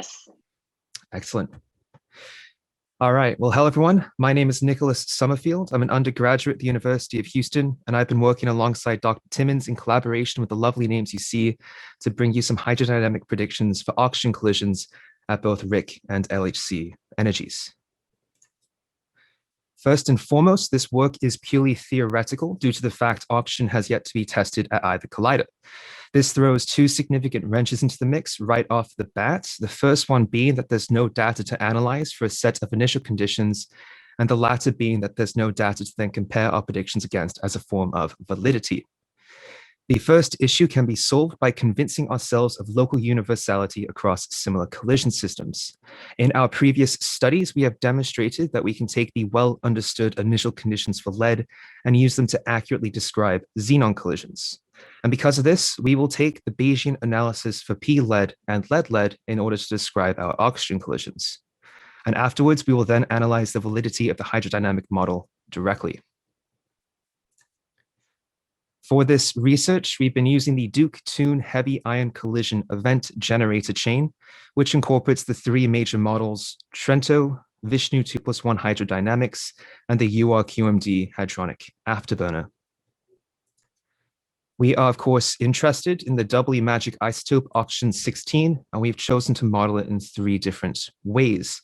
Yes. Excellent. All right. Well, hello, everyone. My name is Nicholas Summerfield. I'm an undergraduate at the University of Houston, and I've been working alongside Dr. Timmins in collaboration with the lovely names you see to bring you some hydrodynamic predictions for oxygen collisions at both RHIC and LHC energies. First and foremost, this work is purely theoretical due to the fact oxygen has yet to be tested at either collider. This throws two significant wrenches into the mix right off the bat. The first one being that there's no data to analyze for a set of initial conditions, and the latter being that there's no data to then compare our predictions against as a form of validity. The first issue can be solved by convincing ourselves of local universality across similar collision systems. In our previous studies, we have demonstrated that we can take the well-understood initial conditions for lead and use them to accurately describe xenon collisions. And because of this, we will take the Bayesian analysis for P-lead and lead-lead in order to describe our oxygen collisions. And afterwards, we will then analyze the validity of the hydrodynamic model directly. For this research, we've been using the Duke-Toon heavy ion collision event generator chain, which incorporates the three major models, Trento, Vishnu 2+1 hydrodynamics, and the URQMD hadronic afterburner. We are, of course, interested in the doubly magic isotope oxygen-16, and we've chosen to model it in three different ways.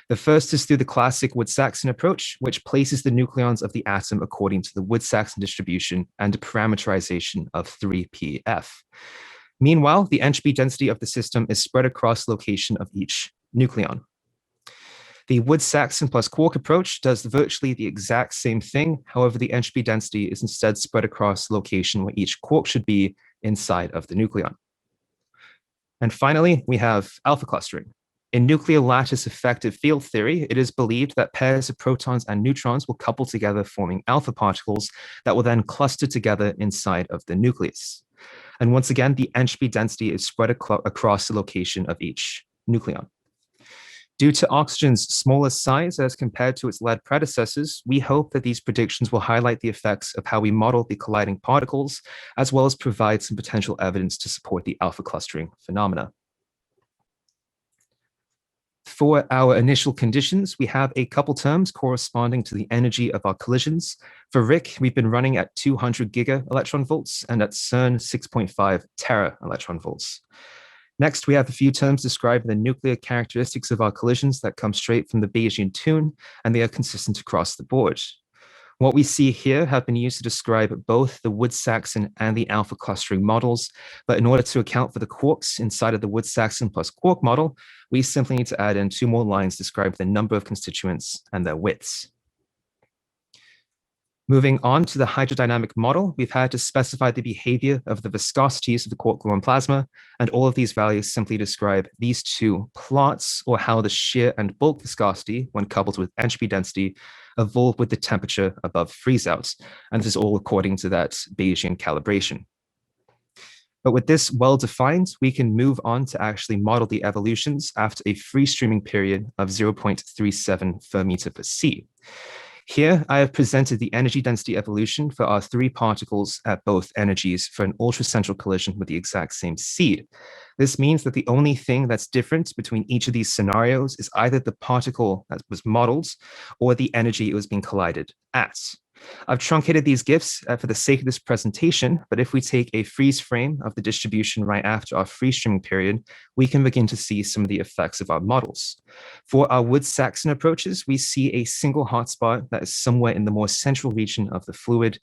The first is through the classic Wood-Saxon approach, which places the nucleons of the atom according to the Wood-Saxon distribution and a parameterization of 3pF. Meanwhile, the entropy density of the system is spread across location of each nucleon. The Wood-Saxon plus quark approach does virtually the exact same thing. However, the entropy density is instead spread across the location where each quark should be inside of the nucleon. And finally, we have alpha clustering. In nuclear lattice effective field theory, it is believed that pairs of protons and neutrons will couple together, forming alpha particles that will then cluster together inside of the nucleus. And once again, the entropy density is spread across the location of each nucleon. Due to oxygen's smaller size as compared to its lead predecessors, we hope that these predictions will highlight the effects of how we model the colliding particles, as well as provide some potential evidence to support the alpha clustering phenomena. For our initial conditions, we have a couple terms corresponding to the energy of our collisions. For RHIC, we've been running at 200 giga electron volts, and at CERN, 6.5 tera electron volts. Next, we have a few terms describing the nuclear characteristics of our collisions that come straight from the Bayesian tune, and they are consistent across the board. What we see here have been used to describe both the Wood-Saxon and the alpha clustering models, but in order to account for the quarks inside of the Wood-Saxon plus quark model, we simply need to add in two more lines describing the number of constituents and their widths. Moving on to the hydrodynamic model, we've had to specify the behavior of the viscosities of the quark-gluon plasma, and all of these values simply describe these two plots, or how the shear and bulk viscosity, when coupled with entropy density, evolve with the temperature above freeze-out, and this is all according to that Bayesian calibration. But with this well-defined, we can move on to actually model the evolutions after a free-streaming period of 0.37 fermi per C. Here, I have presented the energy density evolution for our three particles at both energies for an ultracentral collision with the exact same seed. This means that the only thing that's different between each of these scenarios is either the particle that was modeled or the energy it was being collided at. I've truncated these GIFs for the sake of this presentation, but if we take a freeze frame of the distribution right after our free streaming period, we can begin to see some of the effects of our models. For our Wood-Saxon approaches, we see a single hotspot that is somewhere in the more central region of the fluid.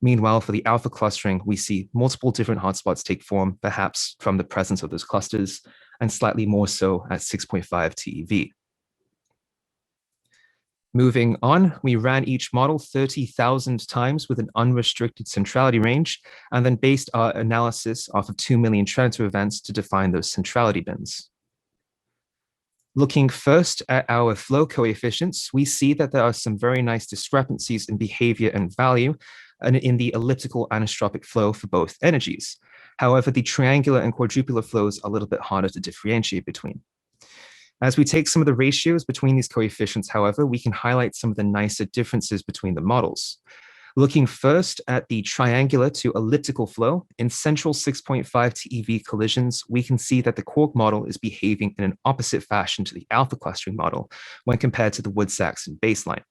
Meanwhile, for the alpha clustering, we see multiple different hotspots take form, perhaps from the presence of those clusters, and slightly more so at 6.5 TeV. Moving on, we ran each model 30,000 times with an unrestricted centrality range, and then based our analysis off of 2 million Trento events to define those centrality bins. Looking first at our flow coefficients, we see that there are some very nice discrepancies in behavior and value and in the elliptical anisotropic flow for both energies. However, the triangular and quadrupular flows are a little bit harder to differentiate between. As we take some of the ratios between these coefficients, however, we can highlight some of the nicer differences between the models. Looking first at the triangular to elliptical flow, in central 6.5 TeV collisions, we can see that the quark model is behaving in an opposite fashion to the alpha clustering model when compared to the Wood-Saxon baseline.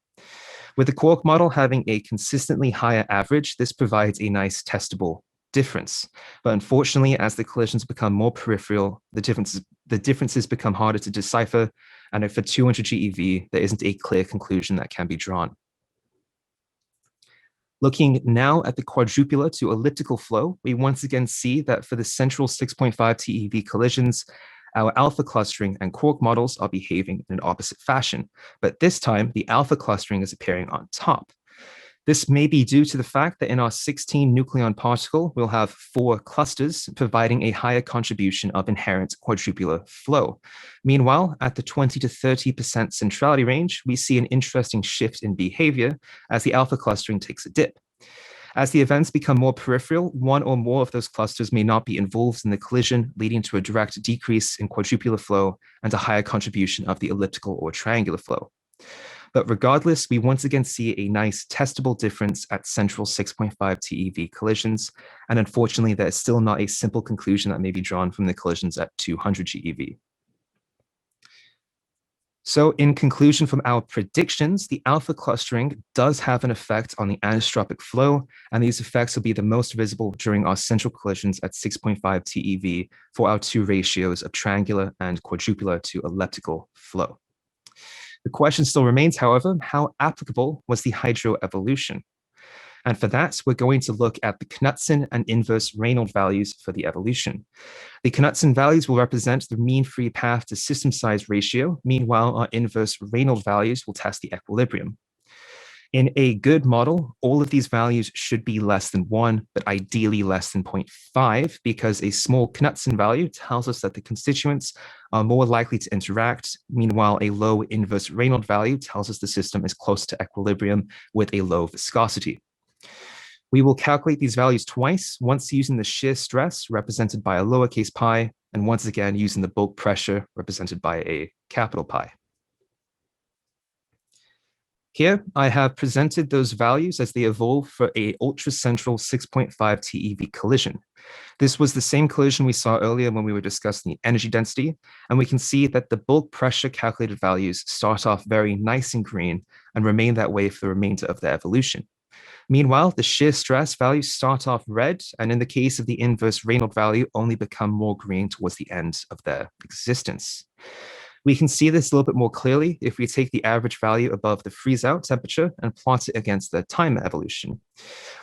With the quark model having a consistently higher average, this provides a nice testable difference. But unfortunately, as the collisions become more peripheral, the differences become harder to decipher, and for 200 GeV, there isn't a clear conclusion that can be drawn. Looking now at the quadrupular to elliptical flow, we once again see that for the central 6.5 TeV collisions, our alpha clustering and quark models are behaving in an opposite fashion, but this time the alpha clustering is appearing on top. This may be due to the fact that in our 16 nucleon particle, we'll have 4 clusters, providing a higher contribution of inherent quadrupular flow. Meanwhile, at the 20 to 30% centrality range, we see an interesting shift in behavior as the alpha clustering takes a dip. As the events become more peripheral, one or more of those clusters may not be involved in the collision, leading to a direct decrease in quadrupular flow and a higher contribution of the elliptical or triangular flow. But regardless, we once again see a nice testable difference at central 6.5 TeV collisions. And unfortunately, there is still not a simple conclusion that may be drawn from the collisions at 200 GeV. So in conclusion from our predictions, the alpha clustering does have an effect on the anisotropic flow, and these effects will be the most visible during our central collisions at 6.5 TeV for our 2 ratios of triangular and quadrupular to elliptical flow. The question still remains, however, how applicable was the hydroevolution? And for that, we're going to look at the Knudsen and inverse Reynolds values for the evolution. The Knudsen values will represent the mean free path to system size ratio. Meanwhile, our inverse Reynolds values will test the equilibrium. In a good model, all of these values should be less than 1, but ideally less than 0.5, because a small Knudsen value tells us that the constituents are more likely to interact. Meanwhile, a low inverse Reynolds value tells us the system is close to equilibrium with a low viscosity. We will calculate these values twice, once using the shear stress represented by a lowercase pi, and once again using the bulk pressure represented by a capital Pi. Here, I have presented those values as they evolve for a ultracentral 6.5 TeV collision. This was the same collision we saw earlier when we were discussing the energy density, and we can see that the bulk pressure calculated values start off very nice and green and remain that way for the remainder of the evolution. Meanwhile, the shear stress values start off red, and in the case of the inverse Reynolds value, only become more green towards the end of their existence. We can see this a little bit more clearly if we take the average value above the freeze-out temperature and plot it against the time evolution.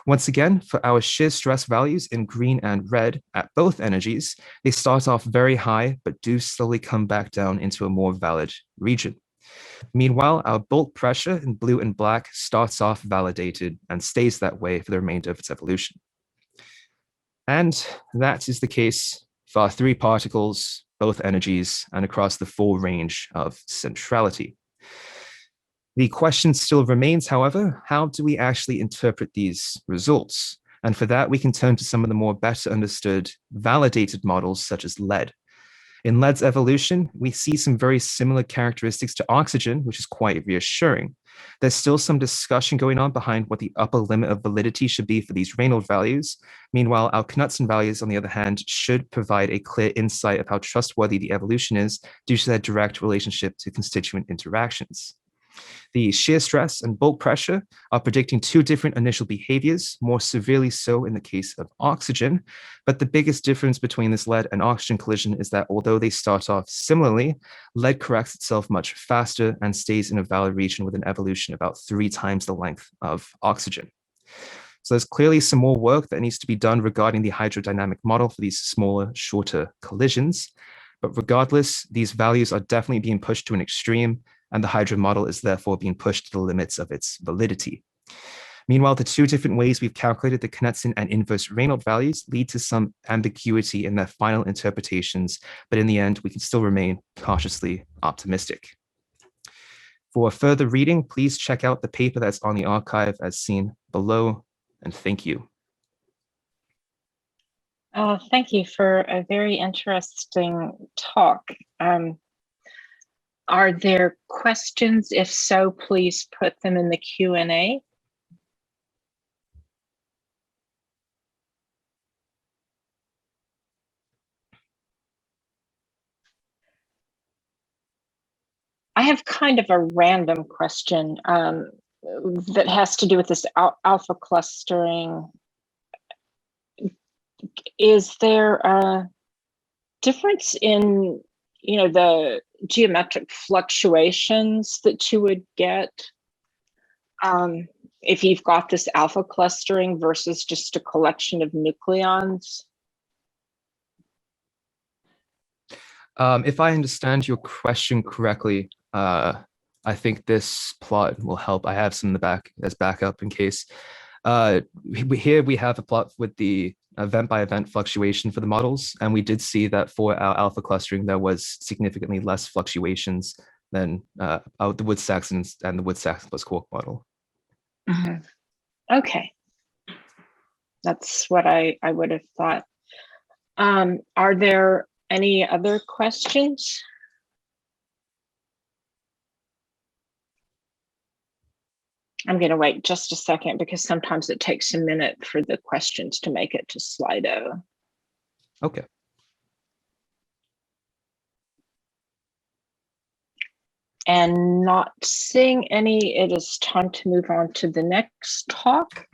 Once again, for our shear stress values in green and red at both energies, they start off very high, but do slowly come back down into a more valid region. Meanwhile, our bulk pressure in blue and black starts off validated and stays that way for the remainder of its evolution. And that is the case for our 3 particles, both energies, and across the full range of centrality. The question still remains, however, how do we actually interpret these results? And for that, we can turn to some of the more better understood validated models such as lead. In lead's evolution, we see some very similar characteristics to oxygen, which is quite reassuring. There's still some discussion going on behind what the upper limit of validity should be for these Reynolds values. Meanwhile, our Knudsen values, on the other hand, should provide a clear insight of how trustworthy the evolution is due to their direct relationship to constituent interactions. The shear stress and bulk pressure are predicting 2 different initial behaviors, more severely so in the case of oxygen. But the biggest difference between this lead and oxygen collision is that although they start off similarly, lead corrects itself much faster and stays in a valid region with an evolution about 3 times the length of oxygen. So there's clearly some more work that needs to be done regarding the hydrodynamic model for these smaller, shorter collisions. But regardless, these values are definitely being pushed to an extreme, and the hydro model is therefore being pushed to the limits of its validity. Meanwhile, the 2 different ways we've calculated the Knudsen and inverse Reynolds values lead to some ambiguity in their final interpretations, but in the end, we can still remain cautiously optimistic. For further reading, please check out the paper that's on the archive as seen below, and thank you. Thank you for a very interesting talk. Are there questions? If so, please put them in the Q&A. I have kind of a random question that has to do with this alpha clustering. Is there a difference in, the geometric fluctuations that you would get if you've got this alpha clustering versus just a collection of nucleons? If I understand your question correctly, I think this plot will help. I have some in the back as backup in case. Here we have a plot with the event by event fluctuation for the models. And we did see that for our alpha clustering, there was significantly less fluctuations than the Wood-Saxon and the Wood-Saxon plus quark model. Okay. That's what I would have thought. Are there any other questions? I'm going to wait just a second because sometimes it takes a minute for the questions to make it to Slido. Okay. And not seeing any, it is time to move on to the next talk.